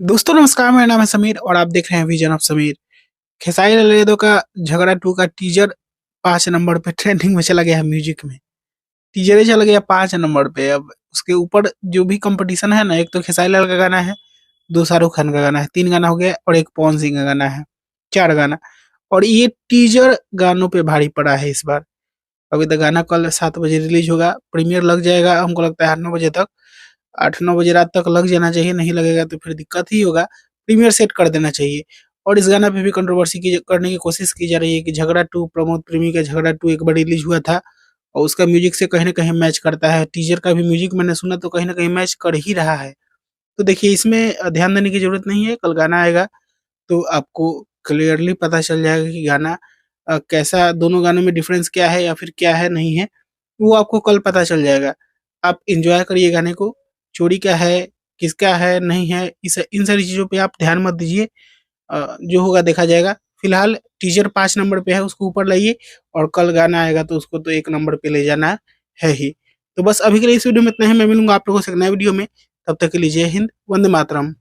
दोस्तों नमस्कार, मेरा नाम है समीर और आप देख रहे हैं विजन ऑफ समीर। खेसारी लाल यादव का झगड़ा 2 का टीजर 5 नंबर पे ट्रेंडिंग में चला गया है। म्यूजिक में टीजर ही चला गया 5 नंबर पे। अब उसके ऊपर जो भी कंपटीशन है ना, एक तो खेसारी लाल का गाना है, दो शाहरुख खान का गाना है, 3 गाना हो गया और एक पवन सिंह का गाना है, 4 गाना। और ये टीजर गानों पे भारी पड़ा है इस बार। अभी तक गाना कल 7 बजे रिलीज होगा, प्रीमियर लग जाएगा हमको लगता है 8-9 बजे तक। 8-9 बजे रात तक लग जाना चाहिए, नहीं लगेगा तो फिर दिक्कत ही होगा। प्रीमियर सेट कर देना चाहिए। और इस गाना पे भी कंट्रोवर्सी की करने की कोशिश की जा रही है कि झगड़ा 2, प्रमोद प्रेमी का झगड़ा 2 एक बार रिलीज हुआ था और उसका म्यूजिक से कहीं न कहीं मैच करता है। टीजर का भी म्यूजिक मैंने सुना तो कहीं न कहीं मैच कर ही रहा है। तो देखिए इसमें ध्यान देने की ज़रूरत नहीं है, कल गाना आएगा तो आपको क्लियरली पता चल जाएगा कि गाना कैसा, दोनों गानों में डिफरेंस क्या है या फिर क्या है, नहीं है, वो आपको कल पता चल जाएगा। आप एन्जॉय करिए गाने को, चोरी क्या है, किसका है, नहीं है, इस इन सारी चीज़ों पे आप ध्यान मत दीजिए। जो होगा देखा जाएगा। फिलहाल टीज़र 5 नंबर पे है, उसको ऊपर लाइए और कल गाना आएगा तो उसको तो 1 नंबर पे ले जाना है ही। तो बस अभी के लिए इस वीडियो में इतना ही। मैं मिलूँगा आप लोगों से एक नए वीडियो में, तब तक के लिए जय हिंद, वंदे मातरम।